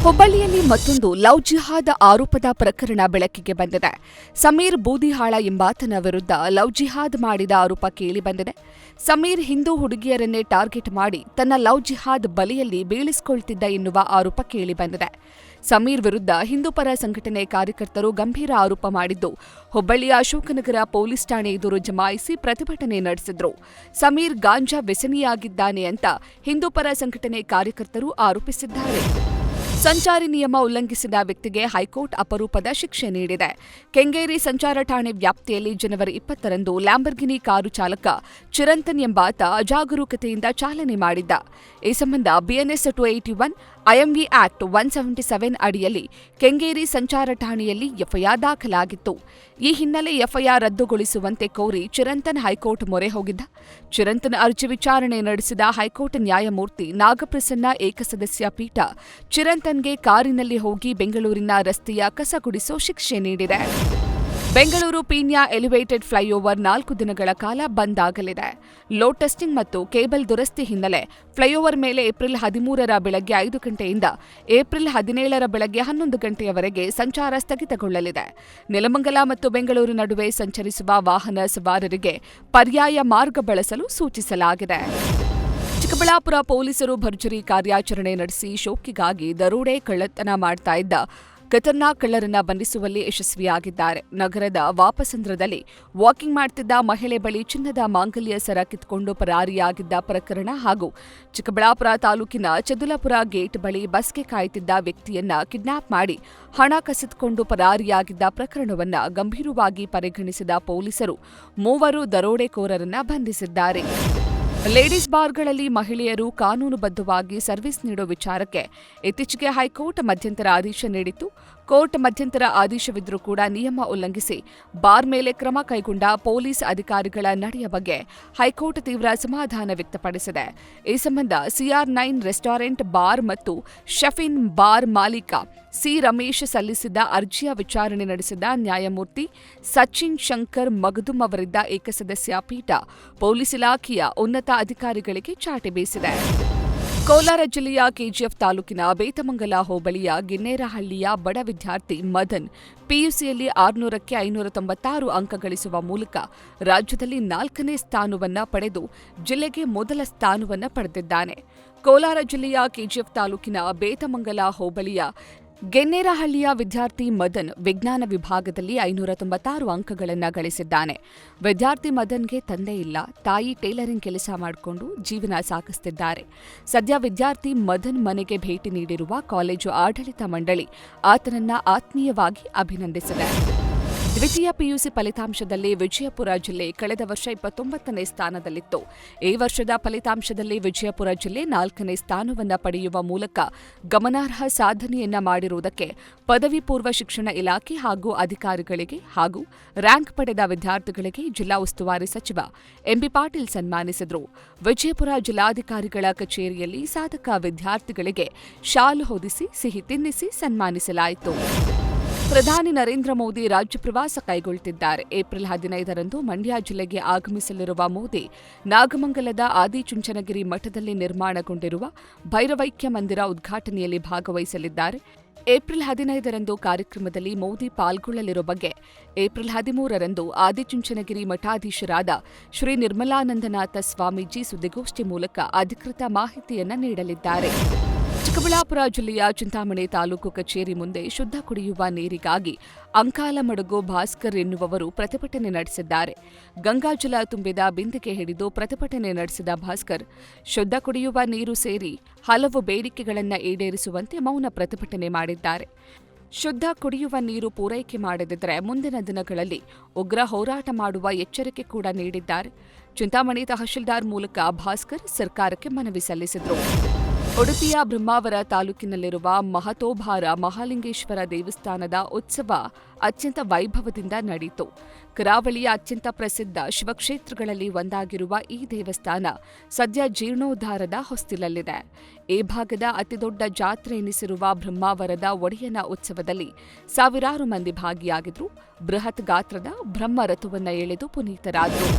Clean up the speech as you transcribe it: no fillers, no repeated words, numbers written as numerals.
ಹುಬ್ಬಳ್ಳಿಯಲ್ಲಿ ಮತ್ತೊಂದು ಲವ್ ಜಿಹಾದ್ ಆರೋಪದ ಪ್ರಕರಣ ಬೆಳಕಿಗೆ ಬಂದಿದೆ. ಸಮೀರ್ ಬೂದಿಹಾಳ ಎಂಬಾತನ ವಿರುದ್ಧ ಲವ್ ಜಿಹಾದ್ ಮಾಡಿದ ಆರೋಪ ಕೇಳಿಬಂದಿದೆ. ಸಮೀರ್ ಹಿಂದೂ ಹುಡುಗಿಯರನ್ನೇ ಟಾರ್ಗೆಟ್ ಮಾಡಿ ತನ್ನ ಲವ್ ಜಿಹಾದ್ ಬಲೆಯಲ್ಲಿ ಬೀಳಿಸಿಕೊಳ್ತಿದ್ದ ಎನ್ನುವ ಆರೋಪ ಕೇಳಿಬಂದಿದೆ. ಸಮೀರ್ ವಿರುದ್ಧ ಹಿಂದೂ ಪರ ಸಂಘಟನೆ ಕಾರ್ಯಕರ್ತರು ಗಂಭೀರ ಆರೋಪ ಮಾಡಿದ್ದು, ಹುಬ್ಬಳ್ಳಿಯ ಅಶೋಕನಗರ ಪೊಲೀಸ್ ಠಾಣೆ ಎದುರು ಜಮಾಯಿಸಿ ಪ್ರತಿಭಟನೆ ನಡೆಸಿದ್ರು. ಸಮೀರ್ ಗಾಂಜಾ ವ್ಯಸನಿಯಾಗಿದ್ದಾನೆ ಅಂತ ಹಿಂದೂ ಪರ ಸಂಘಟನೆ ಕಾರ್ಯಕರ್ತರು ಆರೋಪಿಸಿದ್ದಾರೆ. ಸಂಚಾರಿ ನಿಯಮ ಉಲ್ಲಂಘಿಸಿದ ವ್ಯಕ್ತಿಗೆ ಹೈಕೋರ್ಟ್ ಅಪರೂಪದ ಶಿಕ್ಷೆ ನೀಡಿದೆ. ಕೆಂಗೇರಿ ಸಂಚಾರ ಠಾಣೆ ವ್ಯಾಪ್ತಿಯಲ್ಲಿ ಜನವರಿ 20ರಂದು ಲ್ಯಾಂಬರ್ಗಿನಿ ಕಾರು ಚಾಲಕ ಚಿರಂತನ್ ಎಂಬಾತ ಅಜಾಗರೂಕತೆಯಿಂದ ಚಾಲನೆ ಮಾಡಿದ್ದ. ಈ ಸಂಬಂಧ ಬಿಎನ್ಎಸ್ 281, ಐಎಂವಿ ಆಕ್ಟ್ 177 ಅಡಿಯಲ್ಲಿ ಕೆಂಗೇರಿ ಸಂಚಾರ ಠಾಣೆಯಲ್ಲಿ ಎಫ್ಐಆರ್ ದಾಖಲಾಗಿತ್ತು. ಈ ಹಿನ್ನೆಲೆ ಎಫ್ಐಆರ್ ರದ್ದುಗೊಳಿಸುವಂತೆ ಕೋರಿ ಚಿರಂತನ್ ಹೈಕೋರ್ಟ್ ಮೊರೆ ಹೋಗಿದ್ದ. ಚಿರಂತನ್ ಅರ್ಜಿ ವಿಚಾರಣೆ ನಡೆಸಿದ ಹೈಕೋರ್ಟ್ ನ್ಯಾಯಮೂರ್ತಿ ನಾಗಪ್ರಸನ್ನ ಏಕಸದಸ್ಯ ಪೀಠ ಚಿರಂತನ್ಗೆ ಕಾರಿನಲ್ಲಿ ಹೋಗಿ ಬೆಂಗಳೂರಿನ ರಸ್ತೆಯ ಕಸ ಗುಡಿಸೋ ಶಿಕ್ಷೆ ನೀಡಿದೆ. ಬೆಂಗಳೂರು ಪೀಣ್ಯ ಎಲಿವೇಟೆಡ್ ಫ್ಲೈಓವರ್ 4 ದಿನಗಳ ಕಾಲ ಬಂದ್ ಆಗಲಿದೆ. ಲೋಡ್ ಟೆಸ್ಟಿಂಗ್ ಮತ್ತು ಕೇಬಲ್ ದುರಸ್ತಿ ಹಿನ್ನೆಲೆ ಫ್ಲೈಓವರ್ ಮೇಲೆ ಏಪ್ರಿಲ್ 13ರ ಬೆಳಗ್ಗೆ 5 ಗಂಟೆಯಿಂದ ಏಪ್ರಿಲ್ 17ರ ಬೆಳಗ್ಗೆ 11 ಗಂಟೆಯವರೆಗೆ ಸಂಚಾರ ಸ್ಥಗಿತಗೊಳ್ಳಲಿದೆ. ನೆಲಮಂಗಲ ಮತ್ತು ಬೆಂಗಳೂರು ನಡುವೆ ಸಂಚರಿಸುವ ವಾಹನ ಸವಾರರಿಗೆ ಪರ್ಯಾಯ ಮಾರ್ಗ ಬಳಸಲು ಸೂಚಿಸಲಾಗಿದೆ. ಚಿಕ್ಕಬಳ್ಳಾಪುರ ಪೊಲೀಸರು ಭರ್ಜರಿ ಕಾರ್ಯಾಚರಣೆ ನಡೆಸಿ ಶೋಕಿಗಾಗಿ ದರೋಡೆ ಕಳ್ಳತನ ಮಾಡ್ತಾ ಇದ್ದ ಖತರ್ನಾಕ್ ಕಳ್ಳರನ್ನ ಬಂಧಿಸುವಲ್ಲಿ ಯಶಸ್ವಿಯಾಗಿದ್ದಾರೆ. ನಗರದ ವಾಪಸಂದ್ರದಲ್ಲಿ ವಾಕಿಂಗ್ ಮಾಡ್ತಿದ್ದ ಮಹಿಳೆ ಬಳಿ ಚಿನ್ನದ ಮಾಂಗಲ್ಯ ಸರ ಕಿತ್ಕೊಂಡು ಪರಾರಿಯಾಗಿದ್ದ ಪ್ರಕರಣ ಹಾಗೂ ಚಿಕ್ಕಬಳ್ಳಾಪುರ ತಾಲೂಕಿನ ಚದುಲಾಪುರ ಗೇಟ್ ಬಳಿ ಬಸ್ಗೆ ಕಾಯುತ್ತಿದ್ದ ವ್ಯಕ್ತಿಯನ್ನ ಕಿಡ್ನಾಪ್ ಮಾಡಿ ಹಣ ಕಸಿದುಕೊಂಡು ಪರಾರಿಯಾಗಿದ್ದ ಪ್ರಕರಣವನ್ನ ಗಂಭೀರವಾಗಿ ಪರಿಗಣಿಸಿದ ಪೊಲೀಸರು 3 ದರೋಡೆಕೋರರನ್ನ ಬಂಧಿಸಿದ್ದಾರೆ. ಲೇಡೀಸ್ ಬಾರ್ಗಳಲ್ಲಿ ಮಹಿಳೆಯರು ಕಾನೂನುಬದ್ಧವಾಗಿ ಸರ್ವಿಸ್ ನೀಡೋ ವಿಚಾರಕ್ಕೆ ಇತ್ತೀಚೆಗೆ ಹೈಕೋರ್ಟ್ ಮಧ್ಯಂತರ ಆದೇಶ ನೀಡಿತ್ತು. ಕೋರ್ಟ್ ಮಧ್ಯಂತರ ಆದೇಶವಿದ್ದರೂ ಕೂಡ ನಿಯಮ ಉಲ್ಲಂಘಿಸಿ ಬಾರ್ ಮೇಲೆ ಕ್ರಮ ಕೈಗೊಂಡ ಪೊಲೀಸ್ ಅಧಿಕಾರಿಗಳ ನಡೆಯ ಬಗ್ಗೆ ಹೈಕೋರ್ಟ್ ತೀವ್ರ ಅಸಮಾಧಾನ ವ್ಯಕ್ತಪಡಿಸಿದೆ. ಈ ಸಂಬಂಧ CR9 ರೆಸ್ಟೋರೆಂಟ್ ಬಾರ್ ಮತ್ತು ಶಫಿನ್ ಬಾರ್ ಮಾಲೀಕ ಸಿ ರಮೇಶ್ ಸಲ್ಲಿಸಿದ್ದ ಅರ್ಜಿಯ ವಿಚಾರಣೆ ನಡೆಸಿದ ನ್ಯಾಯಮೂರ್ತಿ ಸಚಿನ್ ಶಂಕರ್ ಮಗದುಂ ಅವರಿದ್ದ ಏಕಸದಸ್ಯ ಪೀಠ ಪೊಲೀಸ್ ಇಲಾಖೆಯ ಉನ್ನತ ಅಧಿಕಾರಿಗಳಿಗೆ ಚಾಟಿ ಬೀಸಿದೆ. ಕೋಲಾರ ಜಿಲ್ಲೆಯ ಕೆಜಿಎಫ್ ತಾಲೂಕಿನ ಬೇತಮಂಗಲ ಹೋಬಳಿಯ ಗಿನ್ನೇರಹಳ್ಳಿಯ ಬಡ ವಿದ್ಯಾರ್ಥಿ ಮದನ್ ಪಿಯುಸಿಯಲ್ಲಿ 600ಕ್ಕೆ 596 ಅಂಕ ಗಳಿಸುವ ಮೂಲಕ ರಾಜ್ಯದಲ್ಲಿ 4ನೇ ಸ್ಥಾನವನ್ನ ಪಡೆದು ಜಿಲ್ಲೆಗೆ ಮೊದಲ ಸ್ಥಾನವನ್ನ ಪಡೆದಿದ್ದಾನೆ. ಕೋಲಾರ ಜಿಲ್ಲೆಯ ಕೆಜಿಎಫ್ ತಾಲೂಕಿನ ಬೇತಮಂಗಲ ಹೋಬಳಿಯ ಗೆನ್ನೇರಹಳ್ಳಿಯ ವಿದ್ಯಾರ್ಥಿ ಮದನ್ ವಿಜ್ಞಾನ ವಿಭಾಗದಲ್ಲಿ 596 ಅಂಕಗಳನ್ನು ಗಳಿಸಿದ್ದಾನೆ. ವಿದ್ಯಾರ್ಥಿ ಮದನ್ಗೆ ತಂದೆ ಇಲ್ಲ, ತಾಯಿ ಟೇಲರಿಂಗ್ ಕೆಲಸ ಮಾಡಿಕೊಂಡು ಜೀವನ ಸಾಗಿಸುತ್ತಿದ್ದಾರೆ. ಸದ್ಯ ವಿದ್ಯಾರ್ಥಿ ಮದನ್ ಮನೆಗೆ ಭೇಟಿ ನೀಡಿರುವ ಕಾಲೇಜು ಆಡಳಿತ ಮಂಡಳಿ ಆತನನ್ನ ಆತ್ಮೀಯವಾಗಿ ಅಭಿನಂದಿಸಿದೆ. ದ್ವಿತೀಯ ಪಿಯುಸಿ ಫಲಿತಾಂಶದಲ್ಲಿ ವಿಜಯಪುರ ಜಿಲ್ಲೆ ಕಳೆದ ವರ್ಷ 29ನೇ ಸ್ಥಾನದಲ್ಲಿತ್ತು. ಈ ವರ್ಷದ ಫಲಿತಾಂಶದಲ್ಲಿ ವಿಜಯಪುರ ಜಿಲ್ಲೆ 4ನೇ ಸ್ಥಾನವನ್ನು ಪಡೆಯುವ ಮೂಲಕ ಗಮನಾರ್ಹ ಸಾಧನೆಯನ್ನ ಮಾಡಿರುವುದಕ್ಕೆ ಪದವಿ ಪೂರ್ವ ಶಿಕ್ಷಣ ಇಲಾಖೆ ಹಾಗೂ ಅಧಿಕಾರಿಗಳಿಗೆ ಹಾಗೂ ರ್ಯಾಂಕ್ ಪಡೆದ ವಿದ್ಯಾರ್ಥಿಗಳಿಗೆ ಜಿಲ್ಲಾ ಉಸ್ತುವಾರಿ ಸಚಿವ ಎಂಬಿ ಪಾಟೀಲ್ ಸನ್ಮಾನಿಸಿದರು. ವಿಜಯಪುರ ಜಿಲ್ಲಾಧಿಕಾರಿಗಳ ಕಚೇರಿಯಲ್ಲಿ ಸಾಧಕ ವಿದ್ಯಾರ್ಥಿಗಳಿಗೆ ಶಾಲು ಹೊದಿಸಿ ಸಿಹಿ ತಿನ್ನಿಸಿ ಸನ್ಮಾನಿಸಲಾಯಿತು. ಪ್ರಧಾನಿ ನರೇಂದ್ರ ಮೋದಿ ರಾಜ್ಯ ಪ್ರವಾಸ ಕೈಗೊಳ್ಳುತ್ತಿದ್ದಾರೆ. ಏಪ್ರಿಲ್ 15ರಂದು ಮಂಡ್ಯ ಜಿಲ್ಲೆಗೆ ಆಗಮಿಸಲಿರುವ ಮೋದಿ ನಾಗಮಂಗಲದ ಆದಿಚುಂಚನಗಿರಿ ಮಠದಲ್ಲಿ ನಿರ್ಮಾಣಗೊಂಡಿರುವ ಭೈರವೈಕ್ಯ ಮಂದಿರ ಉದ್ಘಾಟನೆಯಲ್ಲಿ ಭಾಗವಹಿಸಲಿದ್ದಾರೆ. ಏಪ್ರಿಲ್ 15ರಂದು ಕಾರ್ಯಕ್ರಮದಲ್ಲಿ ಮೋದಿ ಪಾಲ್ಗೊಳ್ಳಲಿರುವ ಬಗ್ಗೆ ಏಪ್ರಿಲ್ 13ರಂದು ಆದಿಚುಂಚನಗಿರಿ ಮಠಾಧೀಶರಾದ ಶ್ರೀ ನಿರ್ಮಲಾನಂದನಾಥ ಸ್ವಾಮೀಜಿ ಸುದ್ದಿಗೋಷ್ಠಿ ಮೂಲಕ ಅಧಿಕೃತ ಮಾಹಿತಿಯನ್ನ ನೀಡಲಿದ್ದಾರೆ. ಚಿಕ್ಕಬಳ್ಳಾಪುರ ಜಿಲ್ಲೆಯ ಚಿಂತಾಮಣಿ ತಾಲೂಕು ಕಚೇರಿ ಮುಂದೆ ಶುದ್ಧ ಕುಡಿಯುವ ನೀರಿಗಾಗಿ ಅಂಕಾಲಮಡುಗು ಭಾಸ್ಕರ್ ಎನ್ನುವವರು ಪ್ರತಿಭಟನೆ ನಡೆಸಿದ್ದಾರೆ. ಗಂಗಾಜಲ ತುಂಬಿದ ಬಿಂದಿಗೆ ಹಿಡಿದು ಪ್ರತಿಭಟನೆ ನಡೆಸಿದ ಭಾಸ್ಕರ್ ಶುದ್ಧ ಕುಡಿಯುವ ನೀರು ಸೇರಿ ಹಲವು ಬೇಡಿಕೆಗಳನ್ನು ಈಡೇರಿಸುವಂತೆ ಮೌನ ಪ್ರತಿಭಟನೆ ಮಾಡಿದ್ದಾರೆ. ಶುದ್ಧ ಕುಡಿಯುವ ನೀರು ಪೂರೈಕೆ ಮಾಡದಿದ್ದರೆ ಮುಂದಿನ ದಿನಗಳಲ್ಲಿ ಉಗ್ರ ಹೋರಾಟ ಮಾಡುವ ಎಚ್ಚರಿಕೆ ಕೂಡ ನೀಡಿದ್ದಾರೆ. ಚಿಂತಾಮಣಿ ತಹಶೀಲ್ದಾರ್ ಮೂಲಕ ಭಾಸ್ಕರ್ ಸರ್ಕಾರಕ್ಕೆ ಮನವಿ ಸಲ್ಲಿಸಿದರು. ಉಡುಪಿಯ ಬ್ರಹ್ಮಾವರ ತಾಲೂಕಿನಲ್ಲಿರುವ ಮಹತೋಭಾರ ಮಹಾಲಿಂಗೇಶ್ವರ ದೇವಸ್ಥಾನದ ಉತ್ಸವ ಅತ್ಯಂತ ವೈಭವದಿಂದ ನಡೆಯಿತು. ಕರಾವಳಿಯ ಅತ್ಯಂತ ಪ್ರಸಿದ್ಧ ಶಿವಕ್ಷೇತ್ರಗಳಲ್ಲಿ ಒಂದಾಗಿರುವ ಈ ದೇವಸ್ಥಾನ ಸದ್ಯ ಜೀರ್ಣೋದ್ಧಾರದ ಹೊಸ್ತಿಲಲ್ಲಿದೆ. ಈ ಭಾಗದ ಅತಿದೊಡ್ಡ ಜಾತ್ರೆ ಎನಿಸಿರುವ ಬ್ರಹ್ಮಾವರದ ಒಡೆಯನ ಉತ್ಸವದಲ್ಲಿ ಸಾವಿರಾರು ಮಂದಿ ಭಾಗಿಯಾಗಿದ್ರು. ಬೃಹತ್ ಗಾತ್ರದ ಬ್ರಹ್ಮ ರಥವನ್ನ ಎಳೆದು ಪುನೀತರಾದರು.